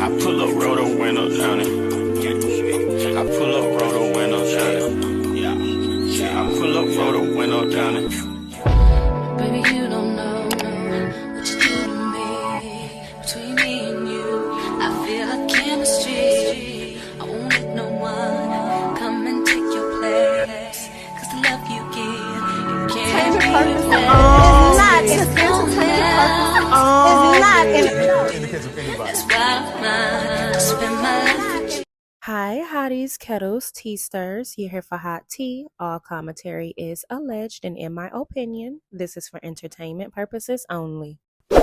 I pull up, roll the window down it. I pull up, roll the window down it. Yeah, I pull up, roll the window down it. Baby, you don't know what you do to me. Between me and you, I feel like chemistry. I won't let no one come and take your place. Cause the love you give, you can't Hi, hotties, kettles, tea stirs. You're here for hot tea. All commentary is alleged, and in my opinion, this is for entertainment purposes only.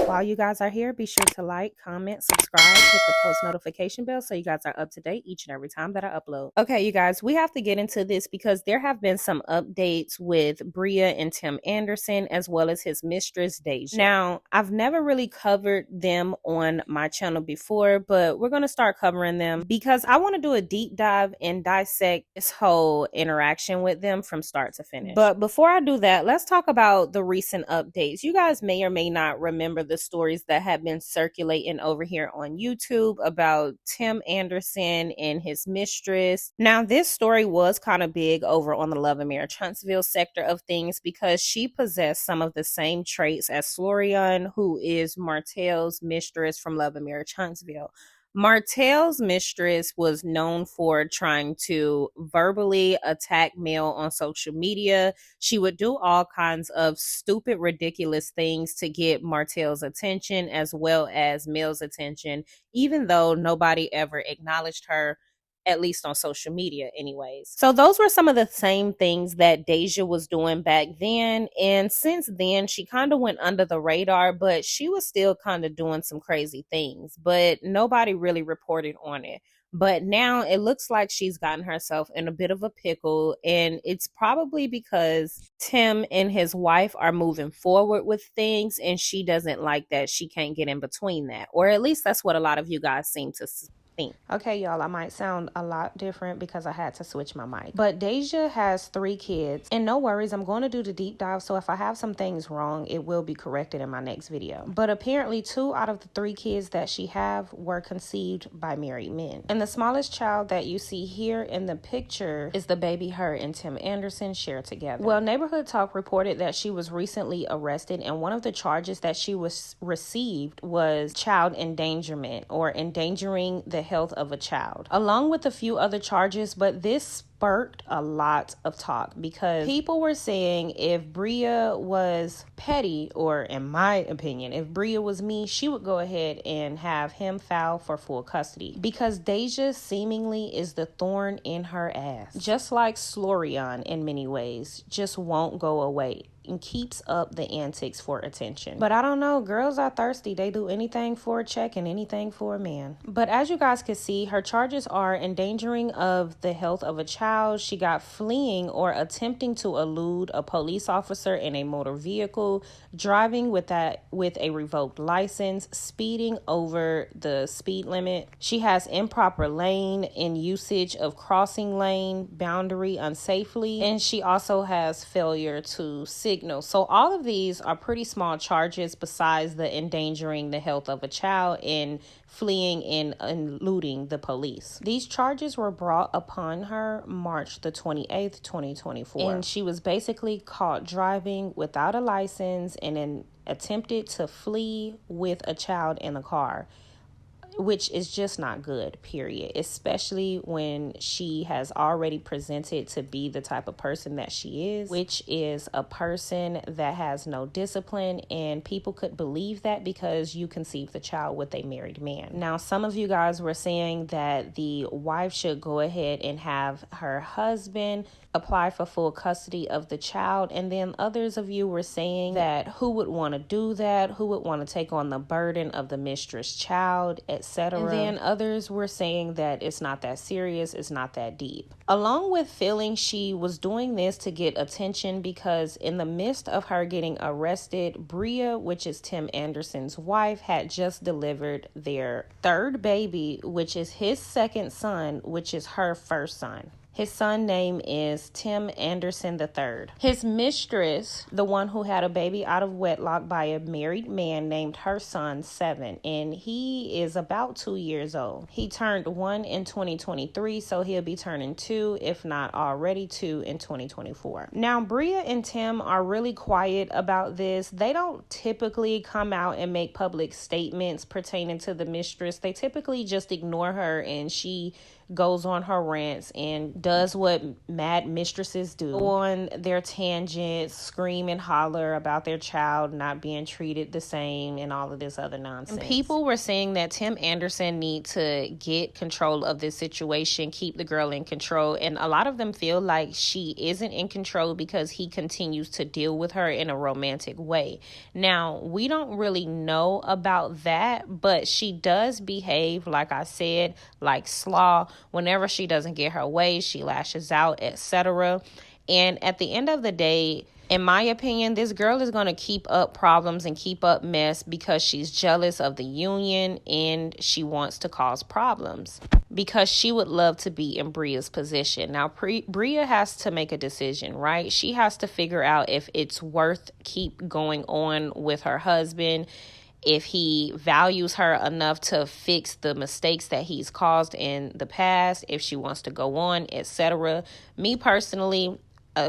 While you guys are here, be sure to like, comment, subscribe, hit the post notification bell so you guys are up to date each and every time that I upload. Okay, you guys, we have to get into this because there have been some updates with Bria and Tim Anderson as well as his mistress, Deja. Now, I've never really covered them on my channel before, but we're going to start covering them because I want to do a deep dive and dissect this whole interaction with them from start to finish. But before I do that, let's talk about the recent updates. You guys may or may not remember the stories that have been circulating over here on YouTube about Tim Anderson and his mistress. Now, this story was kind of big over on the Lovemere-Chunksville sector of things because she possessed some of the same traits as Florian, who is Martell's mistress from Lovemere-Chunksville. Martell's mistress was known for trying to verbally attack Mel on social media. She would do all kinds of stupid, ridiculous things to get Martell's attention as well as Mel's attention, even though nobody ever acknowledged her, at least on social media anyways. So those were some of the same things that Dejah was doing back then. And since then, she kind of went under the radar, but she was still kind of doing some crazy things, but nobody really reported on it. But now it looks like she's gotten herself in a bit of a pickle, and it's probably because Tim and his wife are moving forward with things, and she doesn't like that she can't get in between that. Or at least that's what a lot of you guys seem to think. Okay, y'all, I might sound a lot different because I had to switch my mic. But Dejah has 3 kids, and no worries, I'm going to do the deep dive, so if I have some things wrong, it will be corrected in my next video. But apparently 2 out of the 3 kids that she have were conceived by married men. And the smallest child that you see here in the picture is the baby her and Tim Anderson share together. Well, Neighborhood Talk reported that she was recently arrested, and one of the charges that she was received was child endangerment, or endangering the health of a child, along with a few other charges. But this sparked a lot of talk because people were saying if Bria was petty, or in my opinion, if Bria was me, she would go ahead and have him file for full custody because Dejah seemingly is the thorn in her ass, just like Florian in many ways, just won't go away and keeps up the antics for attention. But I don't know, girls are thirsty. They do anything for a check and anything for a man. But as you guys can see, her charges are endangering of the health of a child. She got fleeing or attempting to elude a police officer in a motor vehicle, driving with a revoked license, speeding over the speed limit. She has improper lane and usage of crossing lane boundary unsafely, and she also has failure to signal. So all of these are pretty small charges besides the endangering the health of a child and fleeing and eluding the police. These charges were brought upon her March the 28th, 2024. And she was basically caught driving without a license and then attempted to flee with a child in the car, which is just not good, period, especially when she has already presented to be the type of person that she is, which is a person that has no discipline, and people could believe that because you conceived the child with a married man. Now, some of you guys were saying that the wife should go ahead and have her husband apply for full custody of the child, and then others of you were saying that who would want to do that, who would want to take on the burden of the mistress child, etc. And then others were saying that it's not that serious, it's not that deep. Along with feeling she was doing this to get attention because in the midst of her getting arrested, Bria, which is Tim Anderson's wife, had just delivered their 3rd baby, which is his 2nd son, which is her 1st son. His son name is Tim Anderson III. His mistress, the one who had a baby out of wedlock by a married man, named her son 7, and he is about 2 years old. He turned 1 in 2023, so he'll be turning 2, if not already 2, in 2024. Now, Bria and Tim are really quiet about this. They don't typically come out and make public statements pertaining to the mistress. They typically just ignore her, and she goes on her rants and does what mad mistresses do, go on their tangents, scream and holler about their child not being treated the same and all of this other nonsense. And people were saying that Tim Anderson need to get control of this situation, keep the girl in control, and a lot of them feel like she isn't in control because he continues to deal with her in a romantic way. Now, we don't really know about that, but she does behave, like I said, like slaw. Whenever she doesn't get her way, she lashes out, etc. And at the end of the day, in my opinion, this girl is going to keep up problems and keep up mess because she's jealous of the union and she wants to cause problems because she would love to be in Bria's position. Now, Bria has to make a decision, right? She has to figure out if it's worth keep going on with her husband, if he values her enough to fix the mistakes that he's caused in the past, if she wants to go on, etc. Me personally,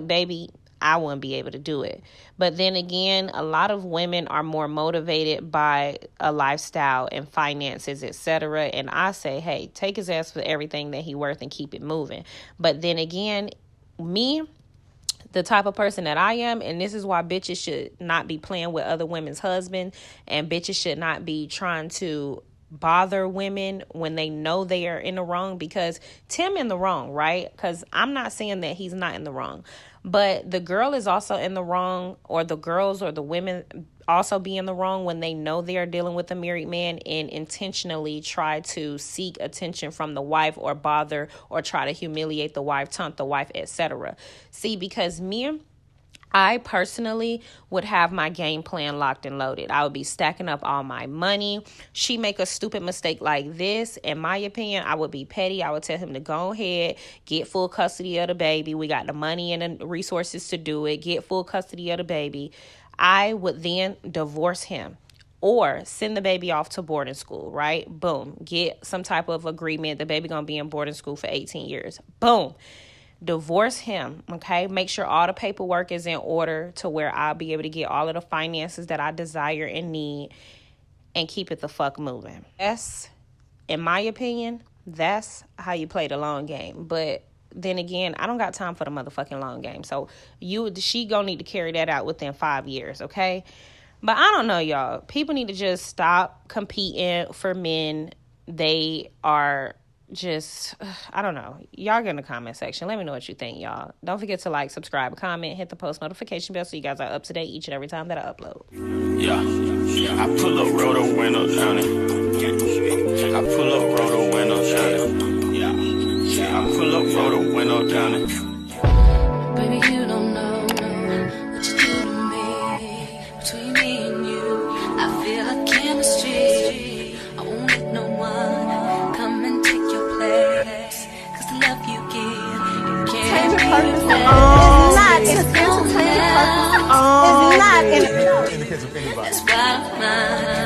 baby, I wouldn't be able to do it. But then again, a lot of women are more motivated by a lifestyle and finances, etc. And I say, hey, take his ass for everything that he worth and keep it moving. But then again, me, the type of person that I am, and this is why bitches should not be playing with other women's husbands, and bitches should not be trying to bother women when they know they are in the wrong, because Tim in the wrong, right? Because I'm not saying that he's not in the wrong, but the girl is also in the wrong, or the girls or the women also be in the wrong when they know they are dealing with a married man and intentionally try to seek attention from the wife or bother or try to humiliate the wife, taunt the wife, etc. See, because I personally would have my game plan locked and loaded. I would be stacking up all my money. She make a stupid mistake like this, in my opinion, I would be petty. I would tell him to go ahead, get full custody of the baby. We got the money and the resources to do it. Get full custody of the baby. I would then divorce him or send the baby off to boarding school, right? Boom. Get some type of agreement. The baby gonna be in boarding school for 18 years. Boom. Divorce him, okay? Make sure all the paperwork is in order to where I'll be able to get all of the finances that I desire and need and keep it the fuck moving. That's, in my opinion, that's how you play the long game. But then again, I don't got time for the motherfucking long game. So she gonna need to carry that out within 5 years, okay? But I don't know, y'all. People need to just stop competing for men. They are just, I don't know. Y'all get in the comment section. Let me know what you think, y'all. Don't forget to like, subscribe, comment, hit the post notification bell so you guys are up to date each and every time that I upload. Yeah, I pull up, roll the window down it. I pull up, roll the window down it. Yeah, I pull up, roll the window down it. Baby, you don't know what you do to me. Between me and you, I feel like chemistry. I won't let no one come and take your place. 'Cause the love you give, you can't replace. It's not in the case of anybody. That's why I'm